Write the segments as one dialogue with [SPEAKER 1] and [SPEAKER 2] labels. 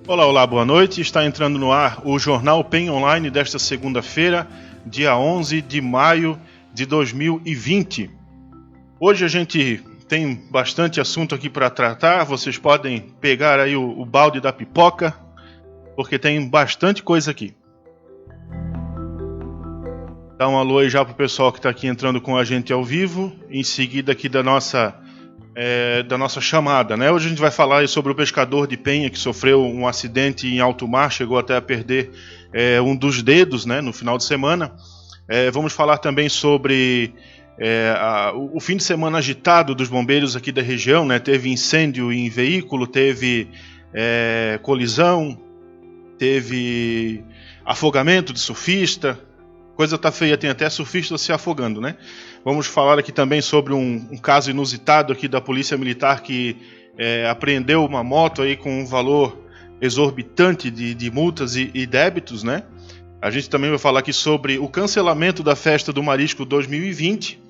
[SPEAKER 1] Olá, olá, boa noite. Está entrando no ar o Jornal PEN Online desta segunda-feira, dia 11 de maio de 2020. Hoje a gente tem bastante assunto aqui para tratar. Vocês podem pegar aí o balde da pipoca, porque tem bastante coisa aqui. Dá um alô aí já pro pessoal que está aqui entrando com a gente ao vivo, em seguida aqui da nossa chamada, né? Hoje a gente vai falar sobre o pescador de Penha que sofreu um acidente em alto mar, chegou até a perder um dos dedos, né, no final de semana. Vamos falar também sobre o fim de semana agitado dos bombeiros aqui da região, né? Teve incêndio em veículo, teve colisão, teve afogamento de surfista. Coisa tá feia, tem até surfista se afogando, né? Vamos falar aqui também sobre um caso inusitado aqui da Polícia Militar que apreendeu uma moto aí com um valor exorbitante de multas e débitos, né? A gente também vai falar aqui sobre o cancelamento da Festa do Marisco 2020.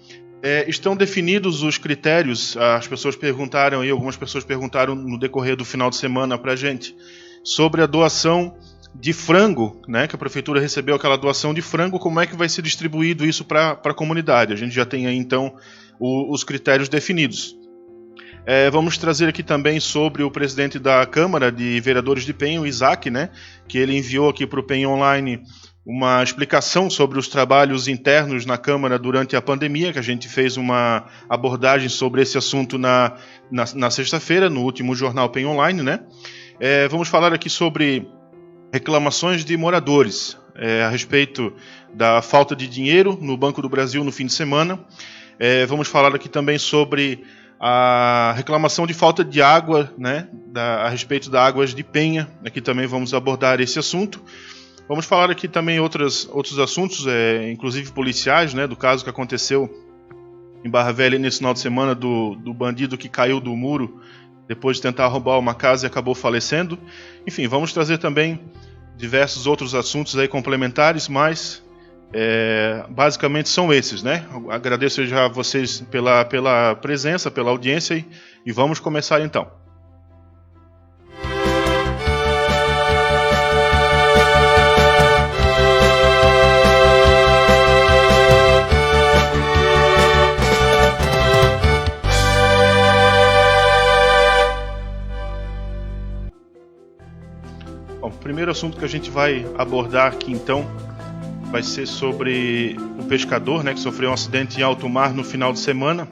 [SPEAKER 1] Estão definidos os critérios, as pessoas perguntaram aí, algumas pessoas perguntaram no decorrer do final de semana pra gente sobre a doação de frango, né, que a prefeitura recebeu aquela doação de frango, como é que vai ser distribuído isso para a comunidade. A gente já tem aí então os critérios definidos. Vamos trazer aqui também sobre o presidente da Câmara de Vereadores de Penha, o Isaac, né, que ele enviou aqui para o PEN Online uma explicação sobre os trabalhos internos na Câmara durante a pandemia, que a gente fez uma abordagem sobre esse assunto na sexta-feira, no último Jornal PEN Online, né. Vamos falar aqui sobre reclamações de moradores a respeito da falta de dinheiro no Banco do Brasil no fim de semana. Vamos falar aqui também sobre a reclamação de falta de água, né, a respeito das águas de Penha. Aqui também vamos abordar esse assunto. Vamos falar aqui também outros assuntos, inclusive policiais, né, do caso que aconteceu em Barra Velha nesse final de semana do bandido que caiu do muro depois de tentar roubar uma casa e acabou falecendo. Enfim, vamos trazer também diversos outros assuntos aí complementares, mas basicamente são esses, né? Agradeço já a vocês pela presença, pela audiência e vamos começar então. Bom, o primeiro assunto que a gente vai abordar aqui então vai ser sobre o pescador, né, que sofreu um acidente em alto mar no final de semana.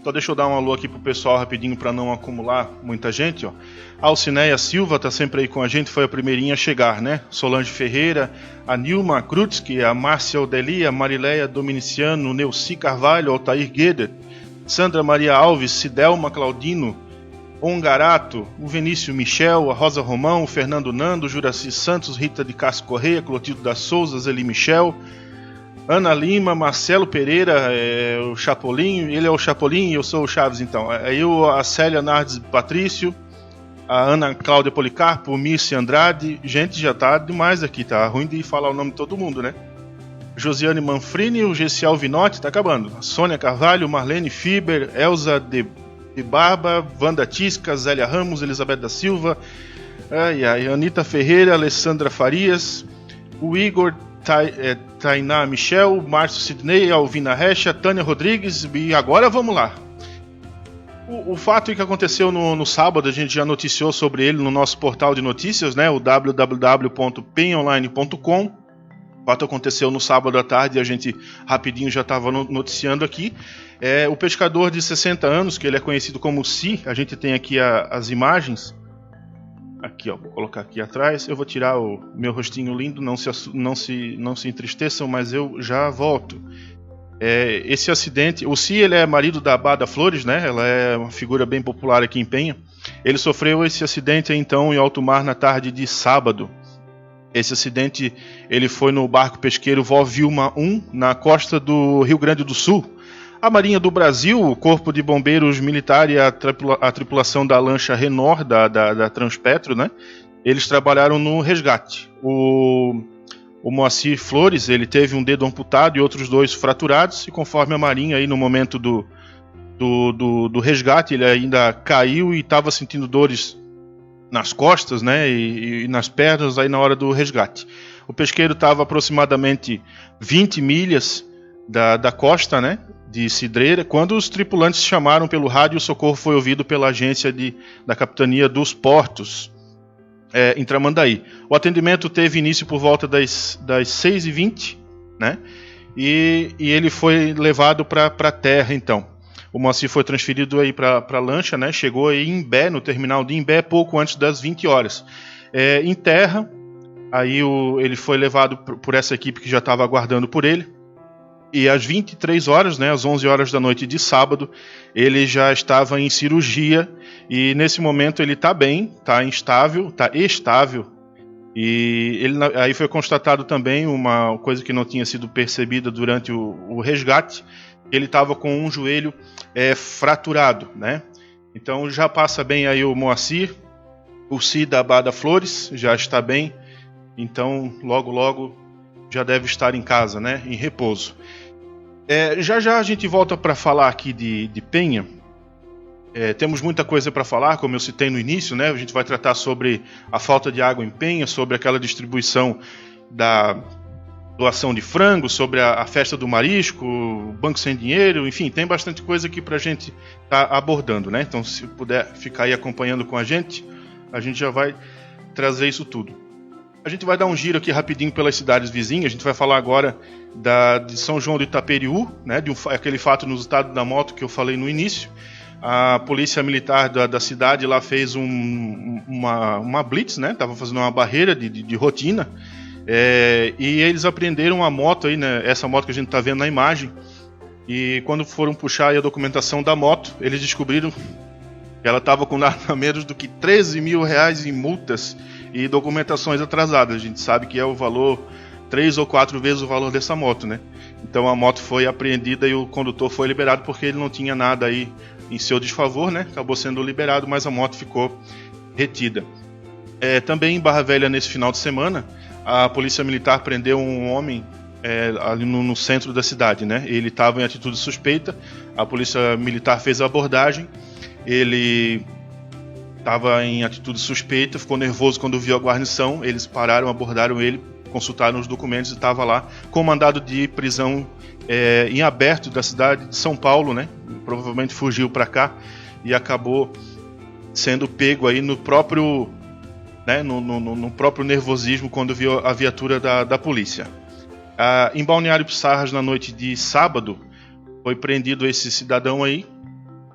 [SPEAKER 1] Então deixa eu dar um alô aqui pro pessoal rapidinho para não acumular muita gente, ó. A Alcineia Silva tá sempre aí com a gente, foi a primeirinha a chegar, né? Solange Ferreira, a Nilma Krutzki, a Márcia Odelia, a Marileia Dominiciano, Neuci Carvalho, Altair Guedes, Sandra Maria Alves, Cidelma Claudino, Ongarato, o Vinícius Michel, a Rosa Romão, o Fernando Nando, Juraci Santos, Rita de Castro Correia, Clotilde da Souza, Zeli Michel, Ana Lima, Marcelo Pereira, o Chapolin, ele é o Chapolin e eu sou o Chaves então. Aí a Célia Nardes Patrício, a Ana Cláudia Policarpo, o Mirce Andrade, gente, já tá demais aqui, tá ruim de falar o nome de todo mundo, né? Josiane Manfrini, o Gessiel Vinotti, tá acabando. A Sônia Carvalho, Marlene Fiber, Elza de Barba, Wanda Tisca, Zélia Ramos, Elizabeth da Silva, Anitta Ferreira, Alessandra Farias, o Igor, Tainá Michel, Márcio Sidney, Alvina Recha, Tânia Rodrigues. E agora vamos lá. O fato que aconteceu no sábado, a gente já noticiou sobre ele no nosso portal de notícias, né, o www.penonline.com. O fato aconteceu no sábado à tarde e a gente rapidinho já estava noticiando aqui. O pescador de 60 anos, que ele é conhecido como Si, a gente tem aqui as imagens. Aqui, ó, vou colocar aqui atrás. Eu vou tirar o meu rostinho lindo, não se entristeçam, mas eu já volto. Esse acidente, o Si, ele é marido da Bada Flores, né? Ela é uma figura bem popular aqui em Penha. Ele sofreu esse acidente então em alto mar na tarde de sábado. Esse acidente ele foi no barco pesqueiro Vó Vilma 1, na costa do Rio Grande do Sul. A Marinha do Brasil, o Corpo de Bombeiros Militar e a tripulação da lancha Renor, da Transpetro, né? Eles trabalharam no resgate. O Moacir Flores, ele teve um dedo amputado e outros 2 fraturados, e conforme a Marinha, aí, no momento do resgate, ele ainda caiu e estava sentindo dores nas costas, né, e nas pernas aí na hora do resgate. O pesqueiro estava aproximadamente 20 milhas da costa, né, de Cidreira, quando os tripulantes chamaram pelo rádio. O socorro foi ouvido pela agência da Capitania dos Portos, em Tramandaí. O atendimento teve início por volta das 6h20, né, e ele foi levado para a terra, então. O Moacir foi transferido aí para a lancha, né, chegou aí em Imbé, no terminal de Imbé, pouco antes das 20 horas. Em terra, aí ele foi levado por essa equipe que já estava aguardando por ele. E às 23 horas, né, às 11 horas da noite de sábado, ele já estava em cirurgia. E nesse momento ele está bem, está estável. E aí foi constatado também uma coisa que não tinha sido percebida durante o resgate. Ele estava com um joelho fraturado, né? Então já passa bem aí o Moacir. O Cida Abada Flores já está bem. Então logo já deve estar em casa, né, em repouso. Já a gente volta para falar aqui de Penha. Temos muita coisa para falar, como eu citei no início, né? A gente vai tratar sobre a falta de água em Penha, sobre aquela distribuição da doação de frango, sobre a festa do marisco, o banco sem dinheiro, enfim, tem bastante coisa aqui para a gente estar abordando, né? Então, se puder ficar aí acompanhando com a gente já vai trazer isso tudo. A gente vai dar um giro aqui rapidinho pelas cidades vizinhas. A gente vai falar agora de São João do Itaperiú, né, aquele fato inusitado da moto que eu falei no início. A polícia militar da cidade lá fez uma blitz, né, estava fazendo uma barreira de rotina, e eles apreenderam a moto, aí, né, essa moto que a gente está vendo na imagem. E quando foram puxar aí a documentação da moto, eles descobriram que ela estava com nada menos do que R$13 mil em multas e documentações atrasadas. A gente sabe que é o valor 3 ou 4 vezes o valor dessa moto, né? Então a moto foi apreendida e o condutor foi liberado porque ele não tinha nada aí em seu desfavor, né? Acabou sendo liberado, mas a moto ficou retida. Também em Barra Velha, nesse final de semana, a polícia militar prendeu um homem ali no centro da cidade, né? Ele estava em atitude suspeita. A polícia militar fez a abordagem. Ele estava em atitude suspeita, ficou nervoso quando viu a guarnição. Eles pararam, abordaram ele, consultaram os documentos e estava lá com mandado de prisão em aberto da cidade de São Paulo, né? Provavelmente fugiu para cá e acabou sendo pego aí no próprio, né, no próprio nervosismo quando viu a viatura da polícia. Em Balneário Pissarras, na noite de sábado, foi prendido esse cidadão aí,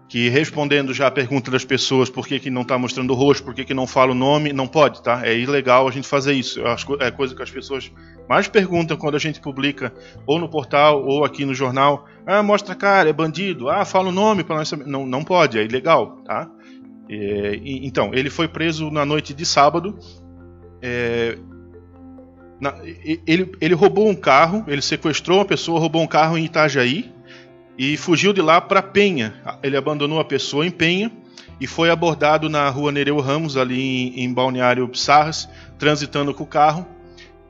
[SPEAKER 1] que, respondendo já a pergunta das pessoas por que não está mostrando o rosto, por que não fala o nome, não pode, tá? É ilegal a gente fazer isso. É coisa que as pessoas mais perguntam quando a gente publica ou no portal ou aqui no jornal. Mostra a cara, é bandido. Fala o nome para nós saber. Não pode, é ilegal, tá? Então, ele foi preso na noite de sábado. Ele roubou um carro, ele sequestrou uma pessoa, roubou um carro em Itajaí e fugiu de lá para Penha. Ele abandonou a pessoa em Penha e foi abordado na rua Nereu Ramos, ali em Balneário Pissarras, transitando com o carro.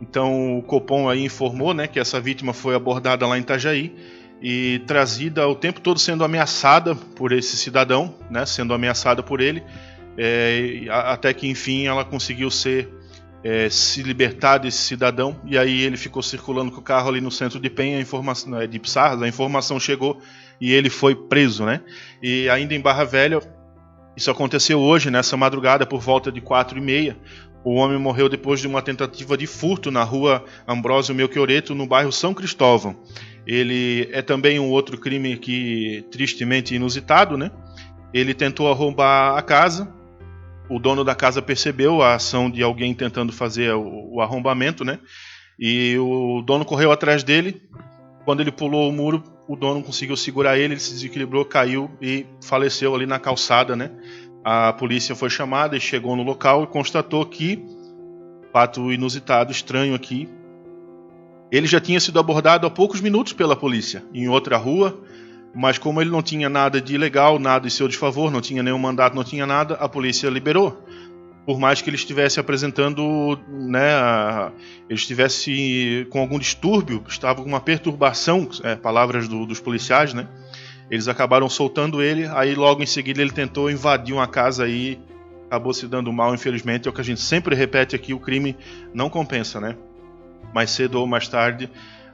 [SPEAKER 1] Então o Copom aí informou, né, que essa vítima foi abordada lá em Itajaí e trazida o tempo todo sendo ameaçada por esse cidadão, né, sendo ameaçada por ele, até que enfim ela conseguiu se libertar desse cidadão, e aí ele ficou circulando com o carro ali no centro de Penha, de Pissarras. A informação chegou e ele foi preso, né? E ainda em Barra Velha, isso aconteceu hoje, nessa madrugada, por volta de 4h30. O homem morreu depois de uma tentativa de furto na rua Ambrósio Melchioreto, no bairro São Cristóvão. Ele é também um outro crime aqui tristemente inusitado, né? Ele tentou arrombar a casa. O dono da casa percebeu a ação de alguém tentando fazer o arrombamento, né? E o dono correu atrás dele. Quando ele pulou o muro, o dono conseguiu segurar ele se desequilibrou, caiu e faleceu ali na calçada, né? A polícia foi chamada e chegou no local e constatou que, fato inusitado, estranho aqui, ele já tinha sido abordado há poucos minutos pela polícia, em outra rua. Mas como ele não tinha nada de ilegal, nada em seu desfavor, não tinha nenhum mandato, não tinha nada, a polícia liberou. Por mais que ele estivesse apresentando, né, ele estivesse com algum distúrbio, estava com uma perturbação, palavras dos policiais, né? Eles acabaram soltando ele, aí logo em seguida ele tentou invadir uma casa aí acabou se dando mal, infelizmente. É o que a gente sempre repete aqui, o crime não compensa, né? Mais cedo ou mais tarde,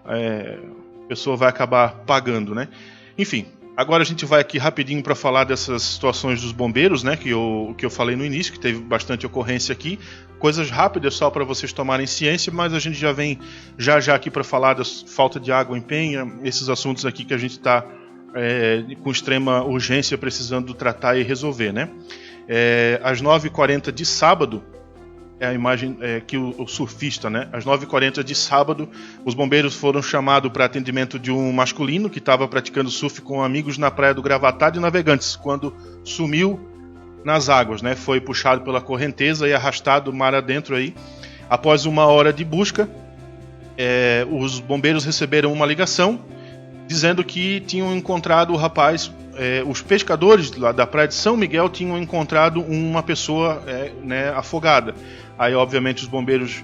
[SPEAKER 1] a pessoa vai acabar pagando, né? Enfim, agora a gente vai aqui rapidinho para falar dessas situações dos bombeiros, né? Que eu falei no início, que teve bastante ocorrência aqui. Coisas rápidas só para vocês tomarem ciência, mas a gente já vem já aqui para falar da falta de água em Penha, esses assuntos aqui que a gente está com extrema urgência precisando tratar e resolver, né? Às 9h40 de sábado, a imagem que o surfista, né? Às 9h40 de sábado, os bombeiros foram chamados para atendimento de um masculino que estava praticando surf com amigos na praia do Gravatá de Navegantes, quando sumiu nas águas, né? Foi puxado pela correnteza e arrastado mar adentro aí. Após 1 hora de busca, os bombeiros receberam uma ligação dizendo que tinham encontrado o rapaz. Os pescadores lá da praia de São Miguel tinham encontrado uma pessoa afogada. Aí, obviamente, os bombeiros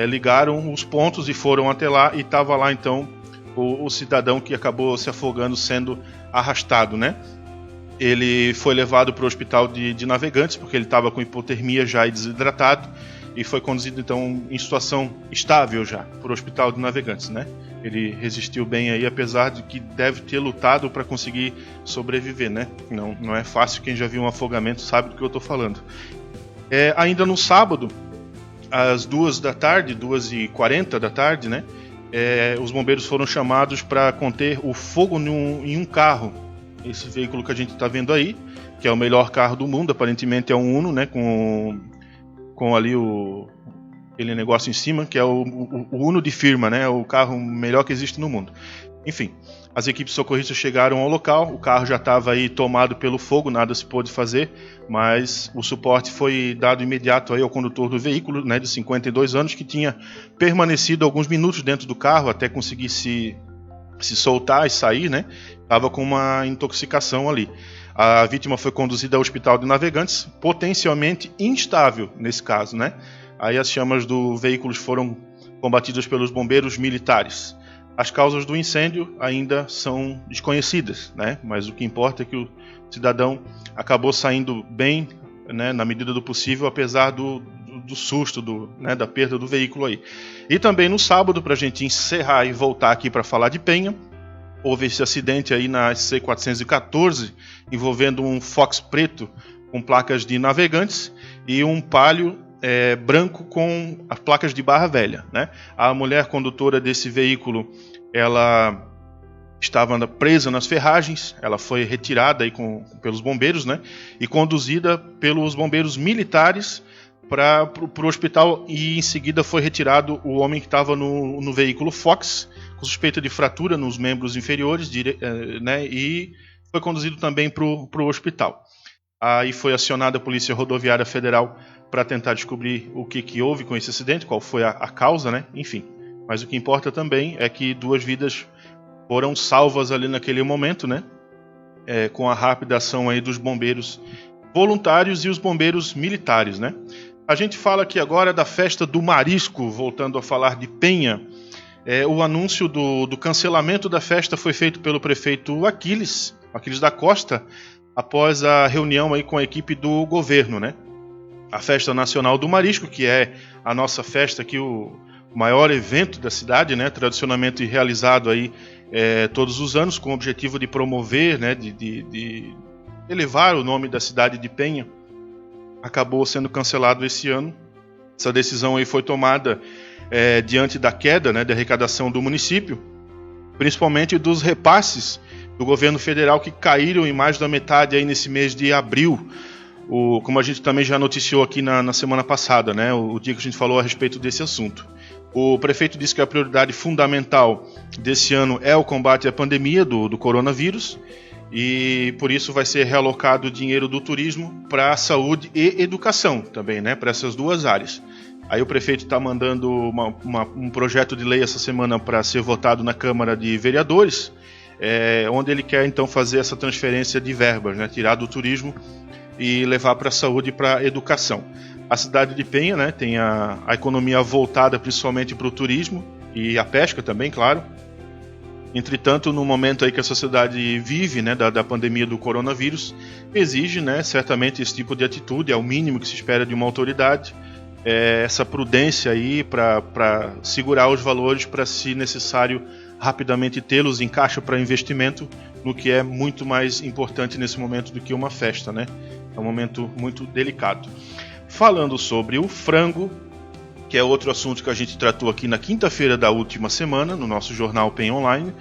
[SPEAKER 1] ligaram os pontos e foram até lá, e estava lá então o cidadão que acabou se afogando, sendo arrastado, né? Ele foi levado para o hospital de Navegantes, porque ele estava com hipotermia já e desidratado, e foi conduzido então em situação estável já para o hospital de Navegantes, né? Ele resistiu bem aí, apesar de que deve ter lutado para conseguir sobreviver, né? Não é fácil, quem já viu um afogamento sabe do que eu estou falando. Ainda no sábado, às 2h40 da tarde, né? Os bombeiros foram chamados para conter o fogo em um carro. Esse veículo que a gente está vendo aí, que é o melhor carro do mundo, aparentemente é um Uno, né? Com ali aquele negócio em cima, que é o Uno de firma, né? O carro melhor que existe no mundo. Enfim, as equipes socorristas chegaram ao local, o carro já estava aí tomado pelo fogo, nada se pôde fazer, mas o suporte foi dado imediato aí ao condutor do veículo, né, de 52 anos, que tinha permanecido alguns minutos dentro do carro até conseguir se soltar e sair, né? Estava com uma intoxicação ali. A vítima foi conduzida ao hospital de Navegantes, potencialmente instável nesse caso, né? Aí as chamas do veículo foram combatidas pelos bombeiros militares. As causas do incêndio ainda são desconhecidas, né? Mas o que importa é que o cidadão acabou saindo bem, né, na medida do possível, apesar do susto, da perda do veículo aí. E também no sábado, para a gente encerrar e voltar aqui para falar de Penha, houve esse acidente aí na SC 414, envolvendo um Fox preto com placas de Navegantes e um Palio branco com as placas de Barra Velha, né? A mulher condutora desse veículo, ela estava presa nas ferragens, ela foi retirada aí pelos bombeiros, né? E conduzida pelos bombeiros militares para o hospital, e em seguida foi retirado o homem que estava no veículo Fox, com suspeita de fratura nos membros inferiores, né? E foi conduzido também para o hospital. Aí foi acionada a Polícia Rodoviária Federal para tentar descobrir o que houve com esse acidente, qual foi a causa, né? Enfim. Mas o que importa também é que 2 vidas foram salvas ali naquele momento, né? Com a rápida ação aí dos bombeiros voluntários e os bombeiros militares, né? A gente fala aqui agora da festa do Marisco, voltando a falar de Penha. O anúncio do cancelamento da festa foi feito pelo prefeito Aquiles da Costa, após a reunião aí com a equipe do governo, né? A Festa Nacional do Marisco, que é a nossa festa aqui, o maior evento da cidade, né? Tradicionalmente realizado aí todos os anos, com o objetivo de promover, né? De elevar o nome da cidade de Penha, acabou sendo cancelado esse ano. Essa decisão aí foi tomada diante da queda, né, da arrecadação do município, principalmente dos repasses do governo federal, que caíram em mais da metade aí nesse mês de abril, como a gente também já noticiou aqui na semana passada, né, o dia que a gente falou a respeito desse assunto. O prefeito disse que a prioridade fundamental desse ano é o combate à pandemia do coronavírus, e por isso vai ser realocado dinheiro do turismo para a saúde e educação também, né, para essas 2 áreas. Aí o prefeito está mandando um projeto de lei essa semana para ser votado na Câmara de Vereadores, onde ele quer então fazer essa transferência de verbas, né, tirar do turismo e levar para a saúde e para a educação. A cidade de Penha, né, tem a economia voltada principalmente para o turismo e a pesca também, claro. Entretanto, no momento aí que a sociedade vive, né, da pandemia do coronavírus, exige, né, certamente esse tipo de atitude, é o mínimo que se espera de uma autoridade, essa prudência aí para segurar os valores, para, se necessário, rapidamente tê-los em caixa para investimento, no que é muito mais importante nesse momento do que uma festa, né? É um momento muito delicado. Falando sobre o frango, que é outro assunto que a gente tratou aqui na quinta-feira da última semana, no nosso jornal PEN Online,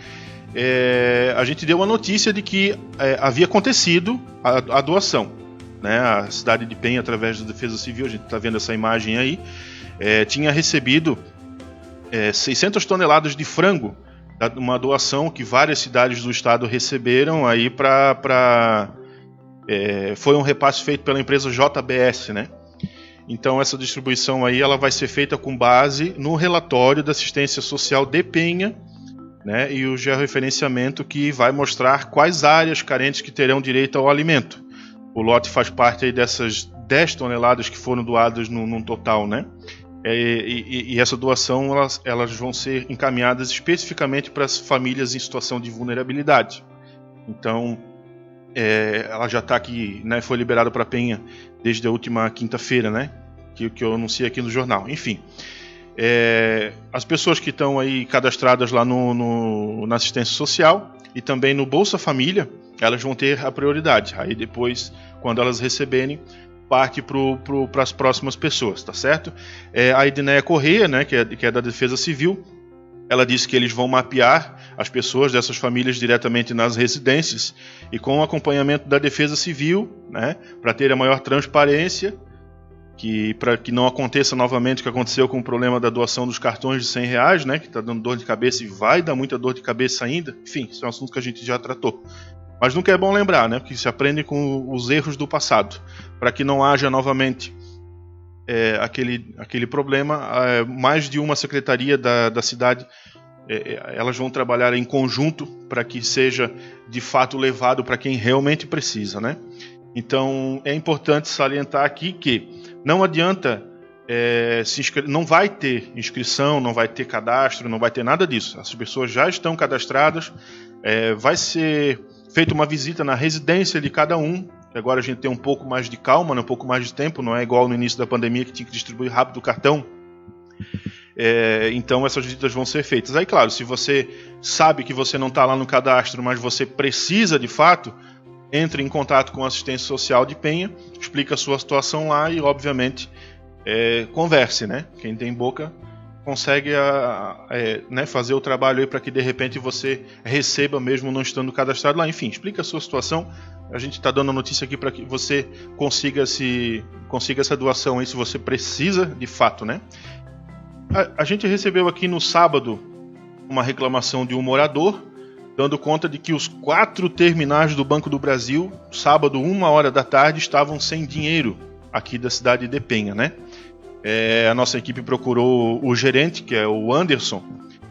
[SPEAKER 1] a gente deu a notícia de que havia acontecido a doação, né? A cidade de Penha, através da Defesa Civil, a gente está vendo essa imagem aí, tinha recebido 600 toneladas de frango, uma doação que várias cidades do estado receberam aí foi um repasse feito pela empresa JBS, né? Então essa distribuição aí ela vai ser feita com base no relatório da assistência social de Penha, né, e o georreferenciamento que vai mostrar quais áreas carentes que terão direito ao alimento. O lote faz parte aí dessas 10 toneladas que foram doadas num total, né? E essa doação elas vão ser encaminhadas especificamente para as famílias em situação de vulnerabilidade. Então ela já está aqui, né, foi liberada para Penha desde a última quinta-feira, né, que eu anunciei aqui no jornal. Enfim, as pessoas que estão aí cadastradas lá na assistência social e também no Bolsa Família, elas vão ter a prioridade. Aí depois, quando elas receberem, parte para as próximas pessoas, tá certo? A Edneia Correia, né, que é da Defesa Civil, ela disse que eles vão mapear as pessoas dessas famílias diretamente nas residências e com o acompanhamento da Defesa Civil, né, para ter a maior transparência, para que não aconteça novamente o que aconteceu com o problema da doação dos cartões de R$100, né, que está dando dor de cabeça e vai dar muita dor de cabeça ainda. Enfim, isso é um assunto que a gente já tratou. Mas nunca é bom lembrar, né, porque se aprende com os erros do passado, para que não haja novamente aquele problema. Mais de uma secretaria da cidade, elas vão trabalhar em conjunto para que seja de fato levado para quem realmente precisa, né? Então é importante salientar aqui que não adianta não vai ter inscrição, não vai ter cadastro, não vai ter nada disso. As pessoas já estão cadastradas, vai ser feita uma visita na residência de cada um. Agora a gente tem um pouco mais de calma, né, um pouco mais de tempo, não é igual no início da pandemia que tinha que distribuir rápido o cartão. Então essas visitas vão ser feitas. Aí claro, se você sabe que você não está lá no cadastro, mas você precisa de fato, entre em contato com a assistência social de Penha, explica a sua situação lá e obviamente converse, né? Quem tem boca consegue né, fazer o trabalho aí para que de repente você receba mesmo não estando cadastrado lá. Enfim, explica a sua situação. A gente está dando a notícia aqui para que você consiga essa doação aí se você precisa de fato, né? A gente recebeu aqui no sábado uma reclamação de um morador dando conta de que os 4 terminais do Banco do Brasil, sábado, 1h da tarde, estavam sem dinheiro aqui da cidade de Penha, né? A nossa equipe procurou o gerente, que é o Anderson,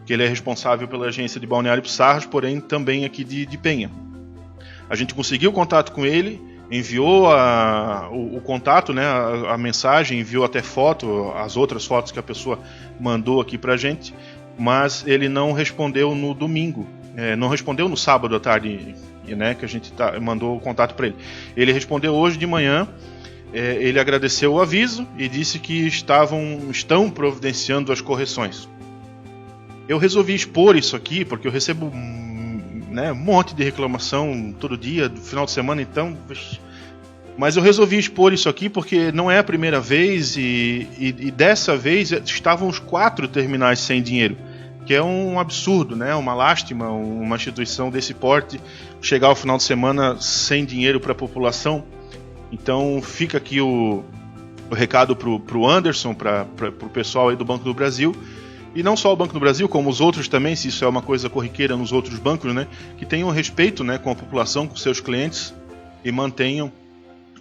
[SPEAKER 1] que ele é responsável pela agência de Balneário Pissarras, porém também aqui de Penha. A gente conseguiu contato com ele, enviou o contato, né, a mensagem, enviou até foto, as outras fotos que a pessoa mandou aqui pra gente, mas ele não respondeu no domingo, não respondeu no sábado à tarde, né, que a gente mandou o contato para ele. Ele respondeu hoje de manhã. Ele agradeceu o aviso e disse que estão providenciando as correções. Eu resolvi expor isso aqui porque eu recebo, né, um monte de reclamação todo dia, no final de semana, então. Mas eu resolvi expor isso aqui porque não é a primeira vez e dessa vez estavam os 4 terminais sem dinheiro, que é um absurdo, né? Uma lástima, uma instituição desse porte chegar ao final de semana sem dinheiro para a população. Então fica aqui o recado para o Anderson, para o pessoal aí do Banco do Brasil, e não só o Banco do Brasil, como os outros também, se isso é uma coisa corriqueira nos outros bancos, né, que tenham respeito, né, com a população, com seus clientes, e mantenham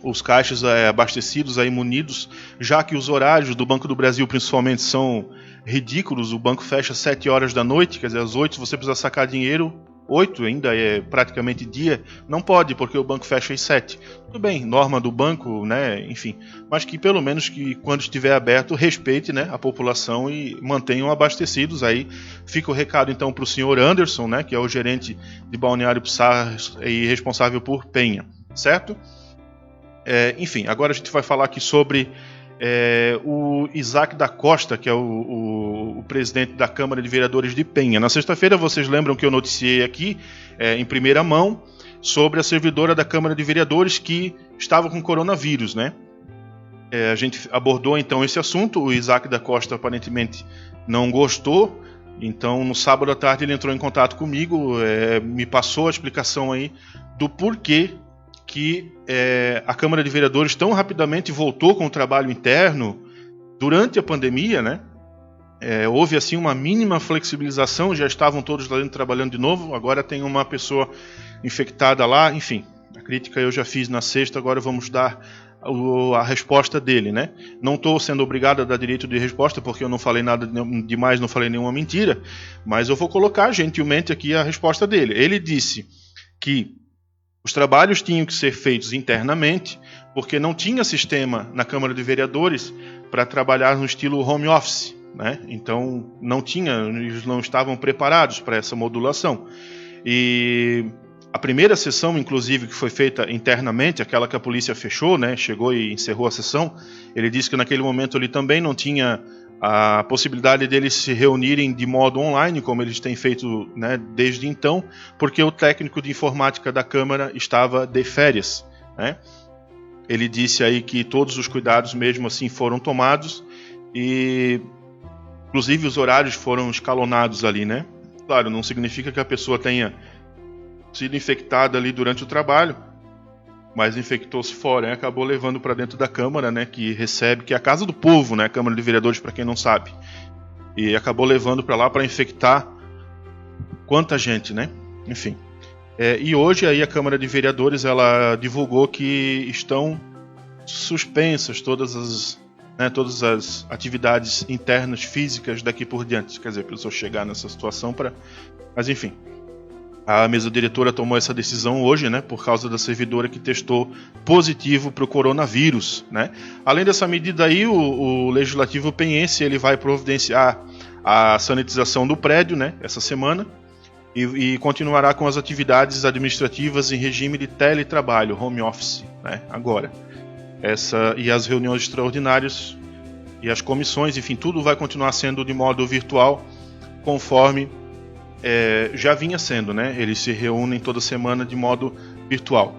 [SPEAKER 1] os caixas abastecidos, aí, munidos, já que os horários do Banco do Brasil principalmente são ridículos. O banco fecha às 7 horas da noite, quer dizer, às 8 você precisa sacar dinheiro, 8, ainda é praticamente dia, não pode, porque o banco fecha às 7. Tudo bem, norma do banco, né, enfim, mas que pelo menos que quando estiver aberto respeite, né, a população e mantenham abastecidos. Aí fica o recado então para o senhor Anderson, né, que é o gerente de Balneário Pissarra e responsável por Penha, certo? Enfim, agora a gente vai falar aqui sobre o Isaac da Costa, que é o presidente da Câmara de Vereadores de Penha. Na sexta-feira, vocês lembram que eu noticiei aqui, em primeira mão, sobre a servidora da Câmara de Vereadores que estava com coronavírus, né? A gente abordou então esse assunto. O Isaac da Costa aparentemente não gostou, então no sábado à tarde ele entrou em contato comigo, me passou a explicação aí do porquê que a Câmara de Vereadores tão rapidamente voltou com o trabalho interno durante a pandemia, né? Houve assim uma mínima flexibilização, já estavam todos lá dentro trabalhando de novo, agora tem uma pessoa infectada lá, enfim, a crítica eu já fiz na sexta, agora vamos dar a resposta dele, né? Não estou sendo obrigado a dar direito de resposta, porque eu não falei nada demais, não falei nenhuma mentira, mas eu vou colocar gentilmente aqui a resposta dele. Ele disse que os trabalhos tinham que ser feitos internamente, porque não tinha sistema na Câmara de Vereadores para trabalhar no estilo home office, né? Então eles não estavam preparados para essa modulação. E a primeira sessão, inclusive, que foi feita internamente, aquela que a polícia fechou, né? Chegou e encerrou a sessão, ele disse que naquele momento ele também não tinha a possibilidade deles se reunirem de modo online, como eles têm feito, né, desde então, porque o técnico de informática da Câmara estava de férias, né? Ele disse aí que todos os cuidados mesmo assim foram tomados e inclusive os horários foram escalonados ali, né? Claro, não significa que a pessoa tenha sido infectada ali durante o trabalho, mas infectou-se fora, né? Acabou levando para dentro da Câmara, né, que é a casa do povo, né, Câmara de Vereadores, para quem não sabe, e acabou levando para lá para infectar quanta gente, né? Enfim. E hoje aí a Câmara de Vereadores ela divulgou que estão suspensas todas as atividades internas físicas daqui por diante. Quer dizer, a pessoa chegar nessa situação mas enfim. A mesa diretora tomou essa decisão hoje, né, por causa da servidora que testou positivo para o coronavírus, né? Além dessa medida aí, o Legislativo penhense ele vai providenciar a sanitização do prédio, né, essa semana, e continuará com as atividades administrativas em regime de teletrabalho, home office, né, agora. E as reuniões extraordinárias e as comissões, enfim, tudo vai continuar sendo de modo virtual, conforme já vinha sendo, né? Eles se reúnem toda semana de modo virtual.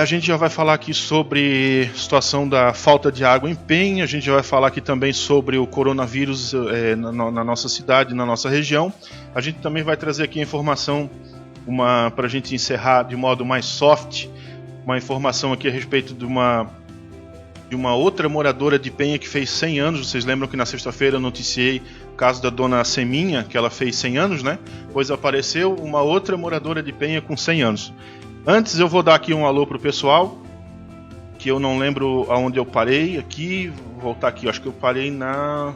[SPEAKER 1] A gente já vai falar aqui sobre a situação da falta de água em Penha, a gente já vai falar aqui também sobre o coronavírus na nossa cidade, na nossa região. A gente também vai trazer aqui a informação, para a gente encerrar de modo mais soft, uma informação aqui a respeito de uma outra moradora de Penha que fez 100 anos. Vocês lembram que na sexta-feira eu noticiei o caso da dona Seminha, que ela fez 100 anos, né? Pois apareceu uma outra moradora de Penha com 100 anos. Antes eu vou dar aqui um alô pro pessoal, que eu não lembro aonde eu parei aqui, vou voltar aqui, acho que eu parei na...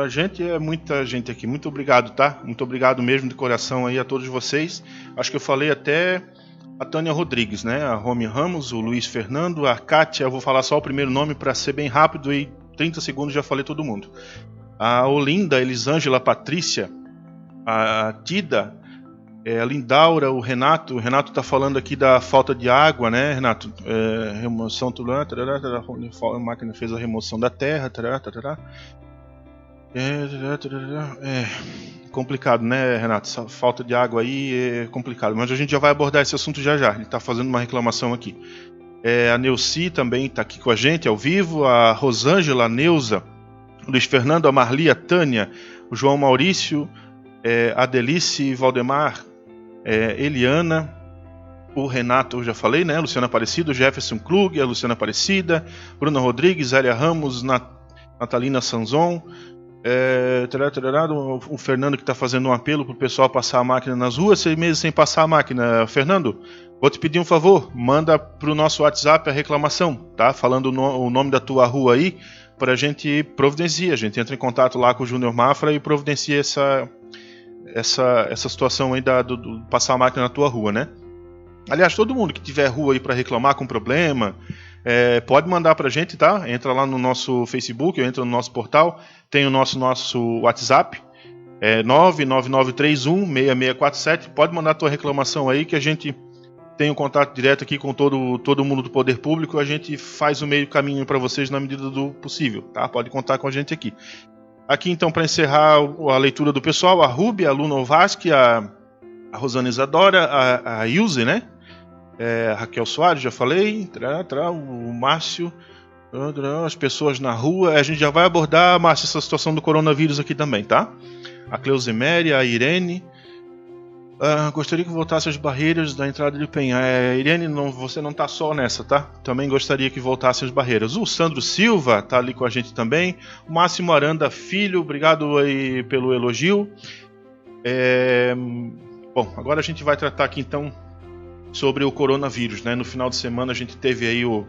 [SPEAKER 1] Gente, muita gente aqui, muito obrigado, tá? Muito obrigado mesmo de coração aí a todos vocês. Acho que eu falei até a Tânia Rodrigues, né? A Romy Ramos, o Luiz Fernando, a Kátia, eu vou falar só o primeiro nome para ser bem rápido e 30 segundos já falei todo mundo. A Olinda, Elisângela, a Patrícia, a Tida, a Lindaura, o Renato tá falando aqui da falta de água, né, Renato? Remoção, a máquina fez a remoção da terra, complicado, né, Renato? Essa falta de água aí é complicado, mas a gente já vai abordar esse assunto já. Ele está fazendo uma reclamação aqui. A Neuci também está aqui com a gente ao vivo, a Rosângela, a Neuza, o Luiz Fernando, a Marli, a Tânia, o João Maurício, a Delice, Valdemar, Eliana, o Renato, eu já falei, né? Luciana Aparecida, o Jefferson Krug, a Luciana Aparecida, Bruna Rodrigues, Zélia Ramos, Natalina Sanzon, o Fernando que está fazendo um apelo para o pessoal passar a máquina nas ruas, 6 meses sem passar a máquina. Fernando, vou te pedir um favor, manda para o nosso WhatsApp a reclamação, tá? Falando o nome da tua rua aí, para a gente providenciar. A gente entra em contato lá com o Júnior Mafra e providencia essa situação aí do passar a máquina na tua rua, né? Aliás, todo mundo que tiver rua aí para reclamar com problema, pode mandar pra gente, tá? Entra lá no nosso Facebook, entra no nosso portal, tem o nosso WhatsApp, 999316647. Pode mandar a tua reclamação aí que a gente tem um contato direto aqui com todo mundo do poder público. A gente faz o meio caminho para vocês na medida do possível, tá? Pode contar com a gente aqui. Aqui então, para encerrar a leitura do pessoal, a Ruby, a Luna Ovasque, a Rosana Isadora, a Ilze, né? Raquel Soares, já falei, o Márcio, as pessoas na rua. A gente já vai abordar, Márcio, essa situação do coronavírus aqui também, tá? A Cleuseméria, a Irene. Gostaria que voltasse as barreiras da entrada de Penha. Irene, você não está só nessa, tá? Também gostaria que voltassem as barreiras. O Sandro Silva está ali com a gente também. O Máximo Aranda Filho, obrigado aí pelo elogio. Bom, agora a gente vai tratar aqui então sobre o coronavírus, né? No final de semana a gente teve aí o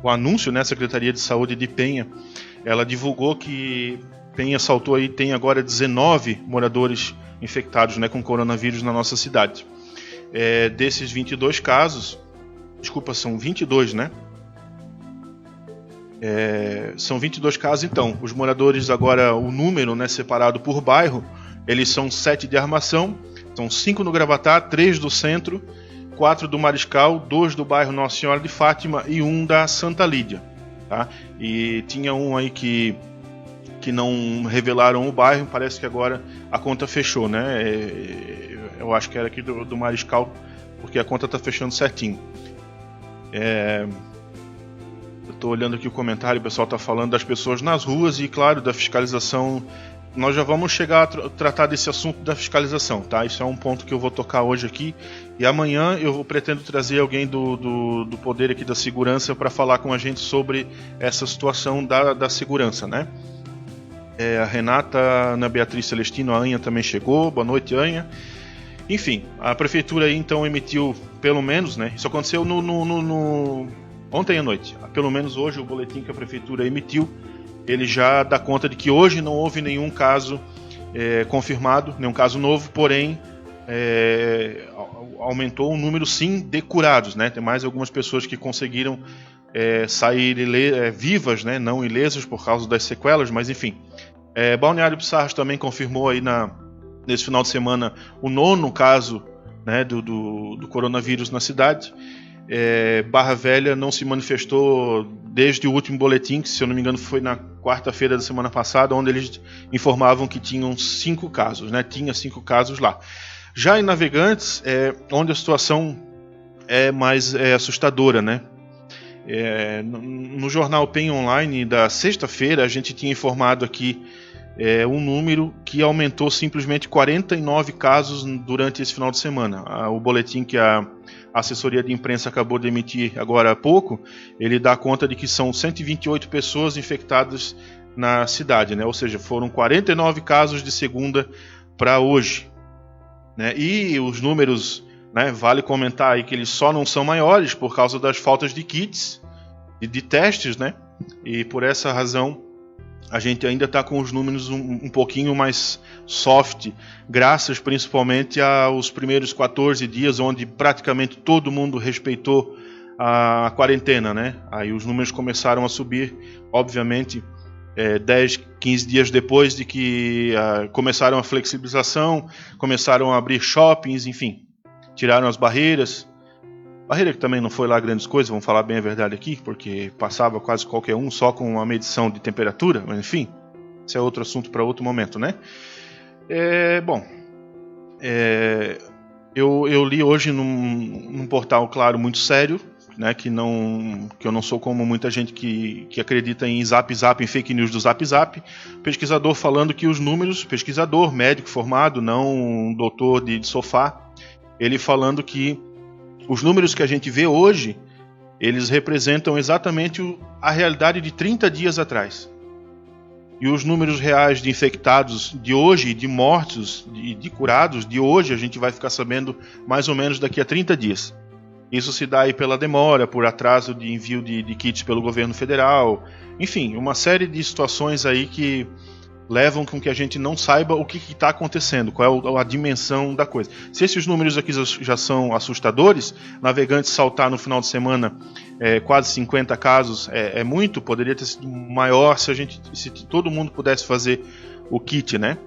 [SPEAKER 1] anúncio, né? A Secretaria de Saúde de Penha, ela divulgou que Penha saltou aí, tem agora 19 moradores infectados, né, com coronavírus na nossa cidade. Desses 22 casos, são 22, né? São 22 casos, então. Os moradores agora, o número, né, separado por bairro, eles são 7 de Armação, são 5 no Gravatá, 3 do Centro, 4 do Mariscal, 2 do bairro Nossa Senhora de Fátima e 1 da Santa Lídia, tá? E tinha um aí que não revelaram o bairro, parece que agora a conta fechou, né? Eu acho que era aqui do Mariscal, porque a conta está fechando certinho. Eu estou olhando aqui o comentário, o pessoal está falando das pessoas nas ruas e, claro, da fiscalização. Nós já vamos chegar a tratar desse assunto da fiscalização, tá? Isso é um ponto que eu vou tocar hoje aqui. E amanhã eu pretendo trazer alguém do poder aqui da segurança para falar com a gente sobre essa situação da segurança, né? A Renata, a Ana Beatriz Celestino, a Anha também chegou. Boa noite, Anha. Enfim, a prefeitura aí então emitiu, pelo menos, né? Isso aconteceu ontem à noite. Pelo menos hoje o boletim que a prefeitura emitiu, ele já dá conta de que hoje não houve nenhum caso confirmado, nenhum caso novo, porém aumentou o número sim de curados, né? Tem mais algumas pessoas que conseguiram sair vivas, né? Não ilesas por causa das sequelas, mas enfim. Balneário Pissarras também confirmou aí nesse final de semana o 9º caso, né, do coronavírus na cidade. Barra Velha não se manifestou desde o último boletim, que se eu não me engano foi na quarta-feira da semana passada, onde eles informavam que tinham 5 casos, né? Tinha 5 casos lá. Já em Navegantes, onde a situação é mais assustadora, né? No jornal PEN Online da sexta-feira, a gente tinha informado aqui um número que aumentou simplesmente 49 casos durante esse final de semana. O boletim que a assessoria de imprensa acabou de emitir agora há pouco, ele dá conta de que são 128 pessoas infectadas na cidade, né? Ou seja, foram 49 casos de segunda para hoje, né? E os números, né, vale comentar aí que eles só não são maiores por causa das faltas de kits e de testes, né? E por essa razão a gente ainda está com os números um pouquinho mais soft, graças principalmente aos primeiros 14 dias, onde praticamente todo mundo respeitou a quarentena, né? Aí os números começaram a subir, obviamente, 10, 15 dias depois de que começaram a flexibilização, começaram a abrir shoppings, enfim, tiraram as barreiras. Barreira que também não foi lá grandes coisas, vamos falar bem a verdade aqui, porque passava quase qualquer um só com uma medição de temperatura, mas enfim, esse é outro assunto para outro momento, né? Eu li hoje num portal, claro, muito sério, né, que eu não sou como muita gente que acredita em Zap, em fake news do Zap, pesquisador falando que os números, pesquisador, médico formado, não um doutor de sofá, ele falando que os números que a gente vê hoje, eles representam exatamente a realidade de 30 dias atrás. E os números reais de infectados de hoje, de mortos, de curados, de hoje, a gente vai ficar sabendo mais ou menos daqui a 30 dias. Isso se dá aí pela demora, por atraso de envio de kits pelo governo federal, enfim, uma série de situações aí que levam com que a gente não saiba o que está acontecendo, qual é a dimensão da coisa. Se esses números aqui já são assustadores, Navegantes saltar no final de semana quase 50 casos é muito, poderia ter sido maior se todo mundo pudesse fazer o kit, né?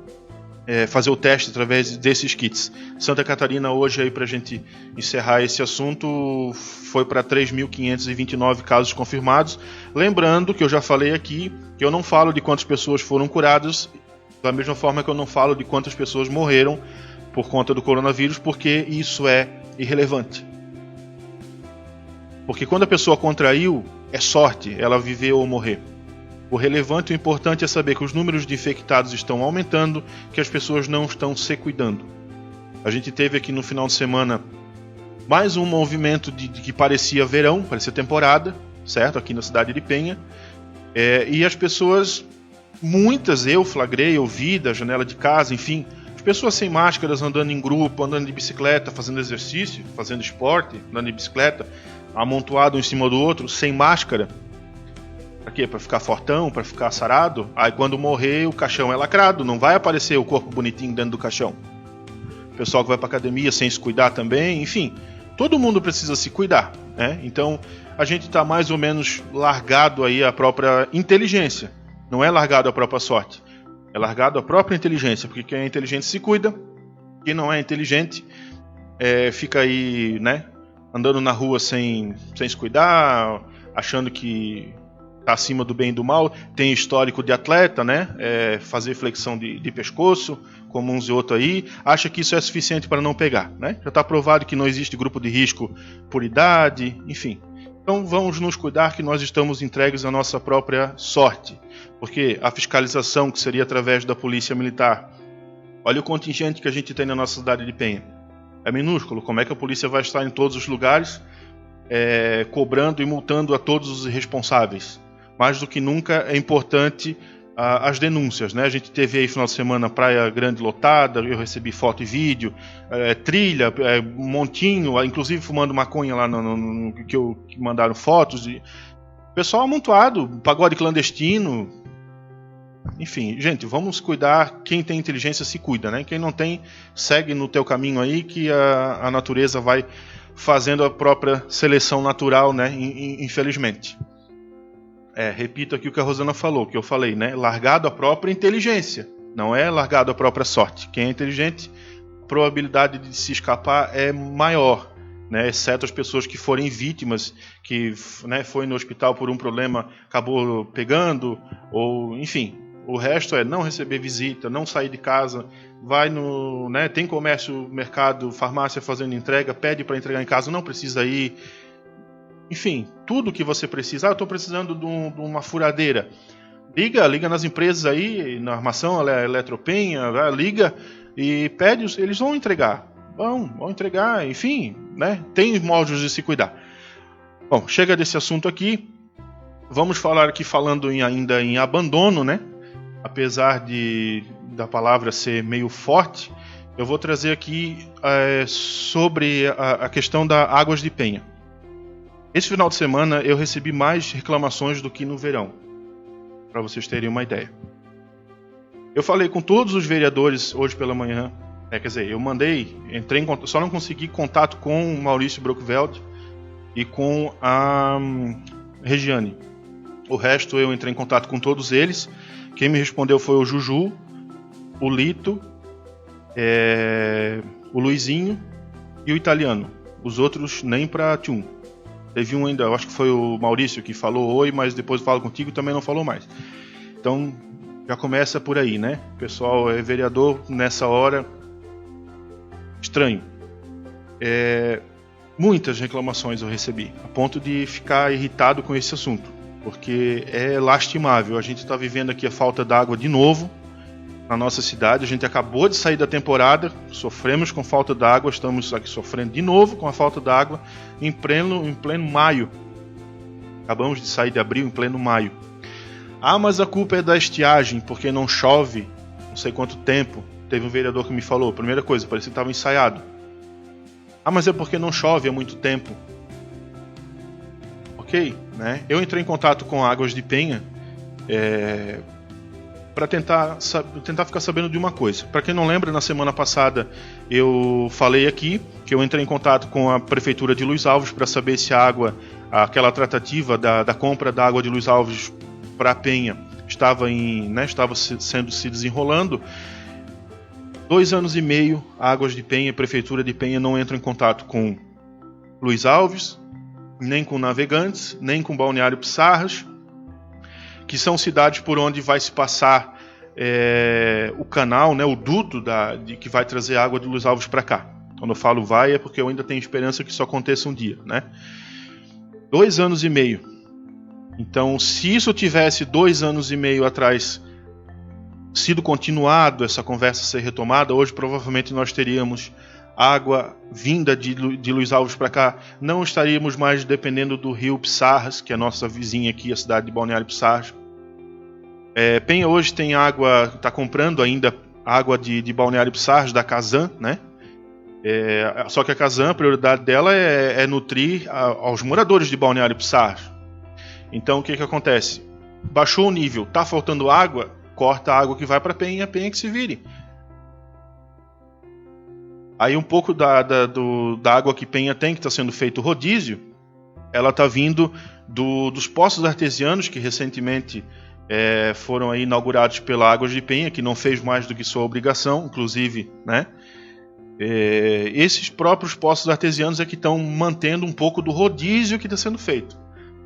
[SPEAKER 1] Fazer o teste através desses kits. Santa Catarina hoje, aí para a gente encerrar esse assunto, foi para 3.529 casos confirmados. Lembrando que eu já falei aqui que eu não falo de quantas pessoas foram curadas, da mesma forma que eu não falo de quantas pessoas morreram por conta do coronavírus, porque isso é irrelevante. Porque quando a pessoa contraiu, é sorte ela viver ou morrer. O relevante e o importante é saber que os números de infectados estão aumentando, que as pessoas não estão se cuidando. A gente teve aqui no final de semana mais um movimento de que parecia verão, parecia temporada, certo? Aqui na cidade de Penha. E as pessoas, muitas eu flagrei, eu vi da janela de casa, enfim, as pessoas sem máscaras andando em grupo, andando de bicicleta, fazendo exercício, fazendo esporte, andando de bicicleta, amontoado um em cima do outro, sem máscara. Para quê? Para ficar fortão, para ficar sarado? Aí quando morrer o caixão é lacrado, não vai aparecer o corpo bonitinho dentro do caixão. O pessoal que vai para academia sem se cuidar também, enfim, todo mundo precisa se cuidar, né? Então a gente está mais ou menos largado aí a própria inteligência, não é largado a própria sorte, é largado a própria inteligência, porque quem é inteligente se cuida, quem não é inteligente fica aí, né, andando na rua sem se cuidar, achando que está acima do bem e do mal, tem histórico de atleta, né? Fazer flexão de pescoço, como uns e outros aí, acha que isso é suficiente para não pegar, né? Já está provado que não existe grupo de risco por idade, enfim. Então vamos nos cuidar que nós estamos entregues à nossa própria sorte, porque a fiscalização que seria através da polícia militar, olha o contingente que a gente tem na nossa cidade de Penha, é minúsculo. Como é que a polícia vai estar em todos os lugares cobrando e multando a todos os responsáveis? Mais do que nunca é importante as denúncias, né? A gente teve aí final de semana Praia Grande lotada, eu recebi foto e vídeo, trilha, montinho, inclusive fumando maconha lá que mandaram fotos, pessoal amontoado, pagode clandestino, enfim, gente, vamos cuidar. Quem tem inteligência se cuida, né? Quem não tem, segue no teu caminho aí que a natureza vai fazendo a própria seleção natural, né? Infelizmente. Repito aqui o que a Rosana falou, que eu falei, né? Largado a própria inteligência, não é largado a própria sorte. Quem é inteligente, a probabilidade de se escapar é maior, né? Exceto as pessoas que forem vítimas, que, né, foi no hospital por um problema, acabou pegando, ou enfim. O resto é não receber visita, não sair de casa, vai no, né, tem comércio, mercado, farmácia fazendo entrega, pede para entregar em casa, não precisa ir. Enfim, tudo que você precisa. Eu estou precisando de uma furadeira. Liga nas empresas aí, na armação, Eletropenha, liga e pede, eles vão entregar. Vão entregar, enfim, né? Tem modos de se cuidar. Bom, chega desse assunto aqui. Vamos falar aqui falando ainda em abandono, né? Apesar da palavra ser meio forte, eu vou trazer aqui sobre a questão da Águas de Penha. Esse final de semana eu recebi mais reclamações do que no verão, para vocês terem uma ideia. Eu falei com todos os vereadores hoje pela manhã, eu entrei em contato, só não consegui contato com o Maurício Brockveld e com a Regiane. O resto eu entrei em contato com todos eles. Quem me respondeu foi o Juju, o Lito, o Luizinho e o Italiano. Os outros nem para tchum. Teve um ainda, eu acho que foi o Maurício que falou oi, mas depois falo contigo e também não falou mais. Então já começa por aí, né? O pessoal é vereador nessa hora. Estranho. Muitas reclamações eu recebi, a ponto de ficar irritado com esse assunto, porque é lastimável. A gente está vivendo aqui a falta d'água de novo na nossa cidade. A gente acabou de sair da temporada, sofremos com falta d'água, estamos aqui sofrendo de novo com a falta d'água em pleno maio. Acabamos de sair de abril em pleno maio. Ah, mas a culpa é da estiagem, porque não chove não sei quanto tempo. Teve um vereador que me falou, primeira coisa, parecia que estava ensaiado. Ah, mas é porque não chove há muito tempo. Ok, né? Eu entrei em contato com Águas de Penha para tentar ficar sabendo de uma coisa. Para quem não lembra, na semana passada eu falei aqui que eu entrei em contato com a Prefeitura de Luiz Alves para saber se aquela tratativa da compra da água de Luiz Alves para a Penha estava se desenrolando. 2 anos e meio, Águas de Penha e Prefeitura de Penha não entram em contato com Luiz Alves, nem com Navegantes, nem com Balneário Pissarras, que são cidades por onde vai se passar o canal, né, o duto que vai trazer água de Luiz Alves para cá. Quando eu falo vai, é porque eu ainda tenho esperança que isso aconteça um dia, né? 2 anos e meio. Então, se isso tivesse 2 anos e meio atrás sido continuado, essa conversa ser retomada, hoje provavelmente nós teríamos água vinda de Luiz Alves para cá, não estaríamos mais dependendo do rio Pissarras, que é a nossa vizinha aqui, a cidade de Balneário Pissarras. Penha hoje tem água, está comprando ainda água de Balneário Pissarras, da Casan, né? Só que a Casan, a prioridade dela é nutrir aos moradores de Balneário Pissarras. Então o que acontece? Baixou o nível, está faltando água, corta a água que vai para Penha, Penha que se vire. Aí um pouco da água que Penha tem, que está sendo feito rodízio, ela está vindo dos poços artesianos, que recentemente foram aí inaugurados pela Águas de Penha, que não fez mais do que sua obrigação, inclusive, né? Esses próprios poços artesianos é que estão mantendo um pouco do rodízio que está sendo feito.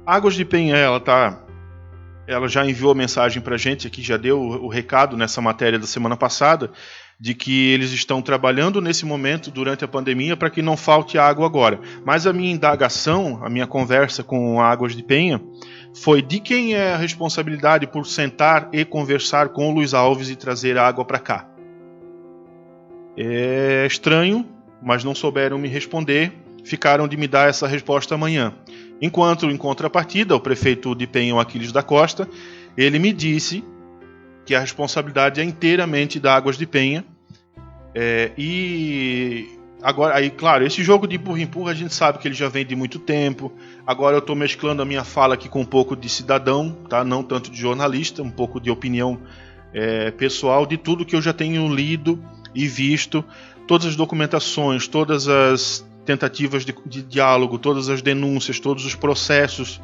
[SPEAKER 1] Águas de Penha, ela já enviou a mensagem para a gente aqui, já deu o recado nessa matéria da semana passada, de que eles estão trabalhando nesse momento, durante a pandemia, para que não falte água agora. Mas a minha indagação, a minha conversa com a Águas de Penha, foi de quem é a responsabilidade por sentar e conversar com o Luiz Alves e trazer a água para cá. É estranho, mas não souberam me responder, ficaram de me dar essa resposta amanhã. Enquanto, em contrapartida, o prefeito de Penha, o Aquiles da Costa, ele me disse que a responsabilidade é inteiramente da Águas de Penha. E agora, aí, claro, esse jogo de empurra-empurra a gente sabe que ele já vem de muito tempo. Agora eu estou mesclando a minha fala aqui com um pouco de cidadão, tá? Não tanto de jornalista, um pouco de opinião pessoal de tudo que eu já tenho lido e visto, todas as documentações, todas as tentativas de diálogo, todas as denúncias, todos os processos.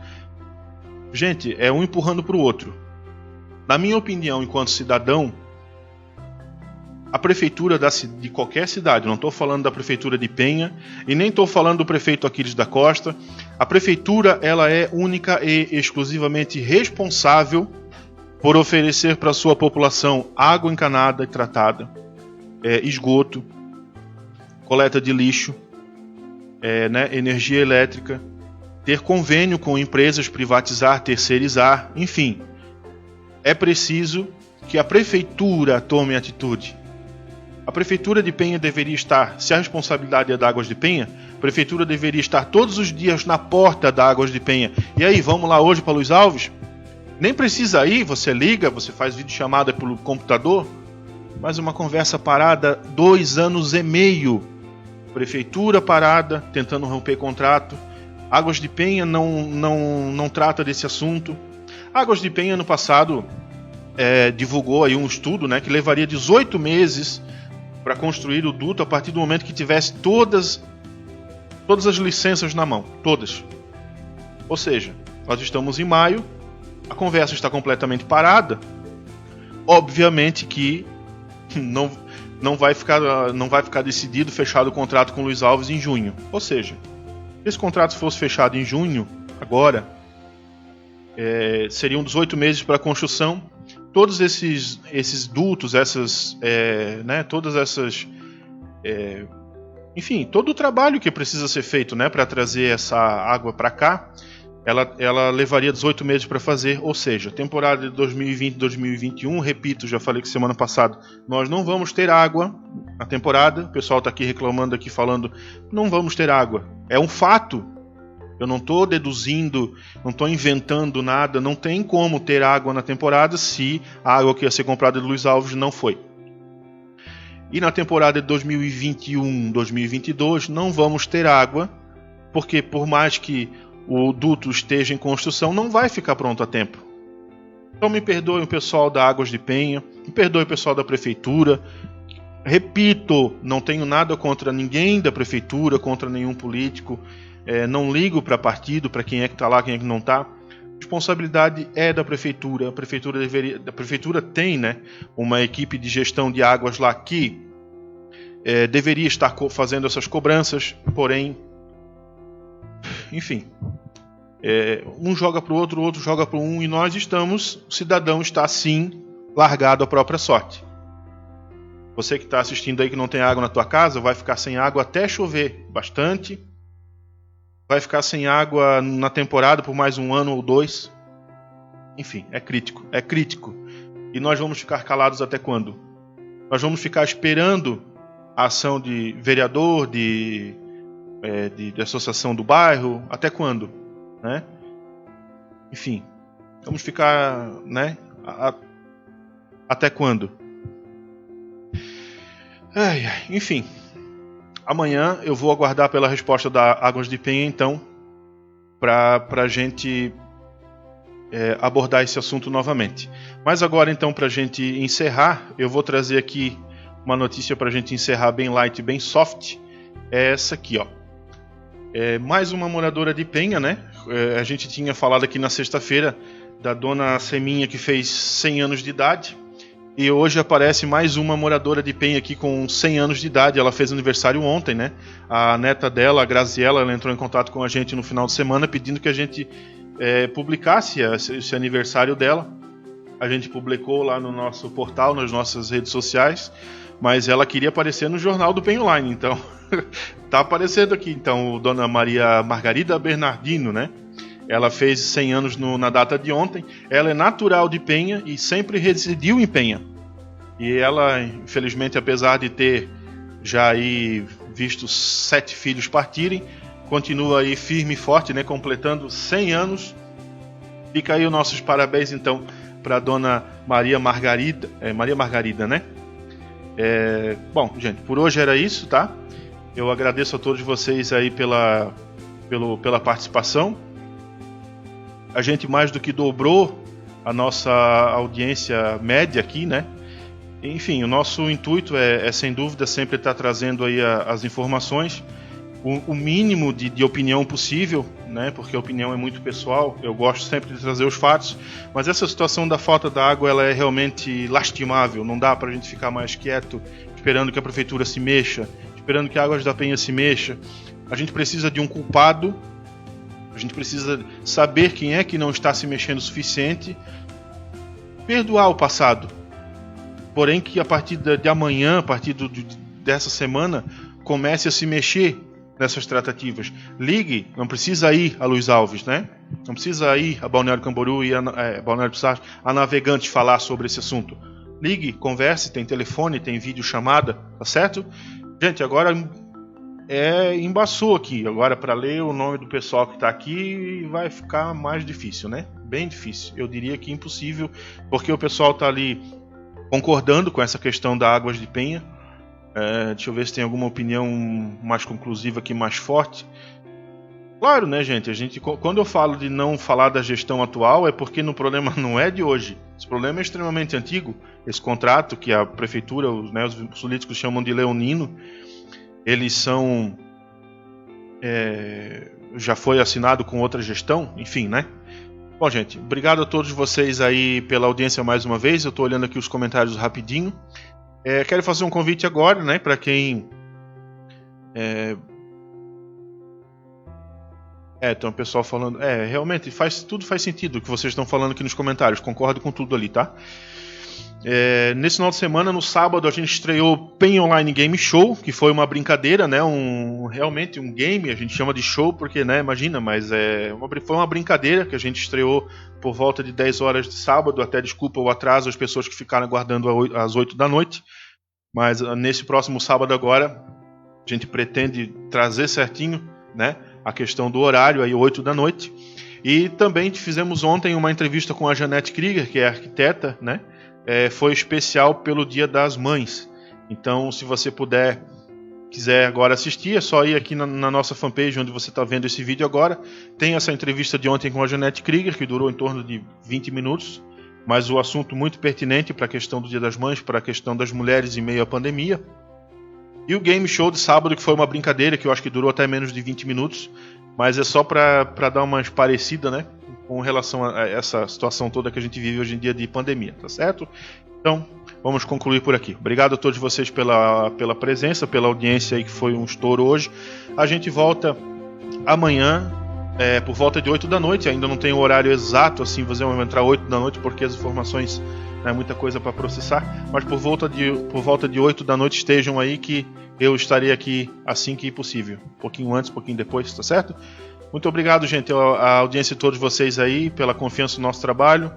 [SPEAKER 1] Gente, é um empurrando para o outro. Na minha opinião, enquanto cidadão, a prefeitura de qualquer cidade, não estou falando da prefeitura de Penha e nem estou falando do prefeito Aquiles da Costa, a prefeitura ela é única e exclusivamente responsável por oferecer para a sua população água encanada e tratada, esgoto, coleta de lixo, energia elétrica, ter convênio com empresas, privatizar, terceirizar, enfim. É preciso que a prefeitura tome atitude. A prefeitura de Penha deveria estar, se a responsabilidade é da Águas de Penha, a prefeitura deveria estar todos os dias na porta da Águas de Penha. E aí, vamos lá hoje para Luiz Alves? Nem precisa ir, você liga, você faz videochamada pelo computador, mas uma conversa parada 2 anos e meio. Prefeitura parada, tentando romper contrato. Águas de Penha não trata desse assunto. Águas de Penha, no passado, divulgou aí um estudo, né, que levaria 18 meses para construir o duto a partir do momento que tivesse todas as licenças na mão. Todas. Ou seja, nós estamos em maio, a conversa está completamente parada. Obviamente que não vai ficar decidido, fechado o contrato com o Luiz Alves em junho. Ou seja, se esse contrato fosse fechado em junho, agora, seriam 18 meses para a construção. Todos esses dutos, todas essas... enfim, todo o trabalho que precisa ser feito, né, para trazer essa água para cá, ela levaria 18 meses para fazer, ou seja, temporada de 2020-2021, repito, já falei que semana passada, nós não vamos ter água na temporada, o pessoal está aqui reclamando, aqui falando, não vamos ter água, é um fato, eu não estou deduzindo, não estou inventando nada, não tem como ter água na temporada se a água que ia ser comprada de Luiz Alves não foi. E na temporada de 2021-2022 não vamos ter água, porque por mais que o duto esteja em construção, não vai ficar pronto a tempo. Então me perdoe o pessoal da Águas de Penha, me perdoe o pessoal da prefeitura. Repito, não tenho nada contra ninguém da prefeitura, contra nenhum político. Não ligo para partido, para quem é que está lá, quem é que não está. A responsabilidade é da prefeitura. A prefeitura tem, né, uma equipe de gestão de águas lá que deveria estar fazendo essas cobranças, porém, enfim, um joga para o outro joga para um, e nós o cidadão está sim largado à própria sorte. Você que está assistindo aí que não tem água na tua casa, vai ficar sem água até chover bastante, vai ficar sem água na temporada por mais 1 ano ou 2. Enfim, é crítico. E nós vamos ficar calados até quando? Nós vamos ficar esperando a ação de vereador, de associação do bairro, até quando? Né? Enfim, vamos ficar, né? Até quando? Enfim, amanhã eu vou aguardar pela resposta da Águas de Penha, então, para a gente abordar esse assunto novamente. Mas agora, então, para a gente encerrar, eu vou trazer aqui uma notícia para a gente encerrar bem light, bem soft. É essa aqui, ó. Mais uma moradora de Penha, né? A gente tinha falado aqui na sexta-feira da dona Seminha, que fez 100 anos de idade. E hoje aparece mais uma moradora de Penha aqui com 100 anos de idade. Ela fez aniversário ontem, né? A neta dela, a Graziella, ela entrou em contato com a gente no final de semana pedindo que a gente publicasse esse aniversário dela. A gente publicou lá no nosso portal, nas nossas redes sociais, mas ela queria aparecer no jornal do Penha Online, então tá aparecendo aqui. Então, dona Maria Margarida Bernardino, né? Ela fez 100 anos na data de ontem. Ela é natural de Penha e sempre residiu em Penha. E ela, infelizmente, apesar de ter já aí visto 7 filhos partirem, continua aí firme e forte, né? Completando 100 anos. Fica aí os nossos parabéns, então, para dona Maria Margarida. Maria Margarida, né? Bom, gente, por hoje era isso, tá? Eu agradeço a todos vocês aí pela participação. A gente mais do que dobrou a nossa audiência média aqui, né? Enfim, o nosso intuito é sem dúvida sempre estar trazendo aí as informações, o mínimo de opinião possível, né? Porque a opinião é muito pessoal. Eu gosto sempre de trazer os fatos, mas essa situação da falta da água, ela é realmente lastimável. Não dá para a gente ficar mais quieto esperando que a prefeitura se mexa, esperando que a Águas da Penha se mexa. A gente precisa de um culpado. A gente precisa saber quem é que não está se mexendo o suficiente, perdoar o passado. Porém que a partir de amanhã, a partir dessa semana, comece a se mexer nessas tratativas. Ligue, não precisa ir a Luiz Alves, né? Não precisa ir a Balneário Camboriú e a Balneário Pissarra, a Navegantes, falar sobre esse assunto. Ligue, converse, tem telefone, tem vídeo chamada, tá certo? Gente, agora embaçou aqui. Agora, para ler o nome do pessoal que está aqui, vai ficar mais difícil, né? Bem difícil. Eu diria que impossível, porque o pessoal está ali concordando com essa questão da Águas de Penha. Deixa eu ver se tem alguma opinião mais conclusiva aqui, mais forte. Claro, né, gente? Quando eu falo de não falar da gestão atual, é porque o problema não é de hoje. Esse problema é extremamente antigo. Esse contrato que a prefeitura, os políticos chamam de leonino, eles são... já foi assinado com outra gestão, enfim, né? Bom, gente, obrigado a todos vocês aí pela audiência mais uma vez. Eu estou olhando aqui os comentários rapidinho. Quero fazer um convite agora, né, para quem... Então o pessoal falando... realmente, tudo faz sentido o que vocês estão falando aqui nos comentários. Concordo com tudo ali, tá? Nesse final de semana, no sábado, a gente estreou Penha Online Game Show, que foi uma brincadeira, né? Realmente um game, a gente chama de show porque, né, imagina, mas foi uma brincadeira que a gente estreou por volta de 10 horas de sábado. Até desculpa o atraso, as pessoas que ficaram aguardando às 8 da noite. Mas nesse próximo sábado agora, a gente pretende trazer certinho, né, a questão do horário, aí 8 da noite. E também fizemos ontem uma entrevista com a Janete Krieger, que é arquiteta, né? Foi especial pelo Dia das Mães. Então, se você quiser agora assistir, é só ir aqui na nossa fanpage, onde você está vendo esse vídeo agora. Tem essa entrevista de ontem com a Janete Krieger, que durou em torno de 20 minutos. mas o assunto muito pertinente para a questão do Dia das Mães, para a questão das mulheres em meio à pandemia. E o Game Show de sábado, que foi uma brincadeira, que eu acho que durou até menos de 20 minutos, mas é só para dar uma parecida, né, com relação a essa situação toda que a gente vive hoje em dia de pandemia, tá certo? Então, vamos concluir por aqui. Obrigado a todos vocês pela presença, pela audiência aí, que foi um estouro hoje. A gente volta amanhã, por volta de 8 da noite, ainda não tem o horário exato, assim, vamos entrar 8 da noite, porque as informações, é muita coisa para processar, mas por volta de 8 da noite estejam aí, que eu estarei aqui assim que possível, um pouquinho antes, um pouquinho depois, tá certo? Muito obrigado, gente, a audiência de todos vocês aí, pela confiança no nosso trabalho.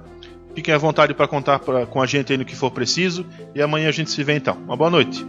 [SPEAKER 1] Fiquem à vontade para contar com a gente aí no que for preciso, e amanhã a gente se vê então. Uma boa noite.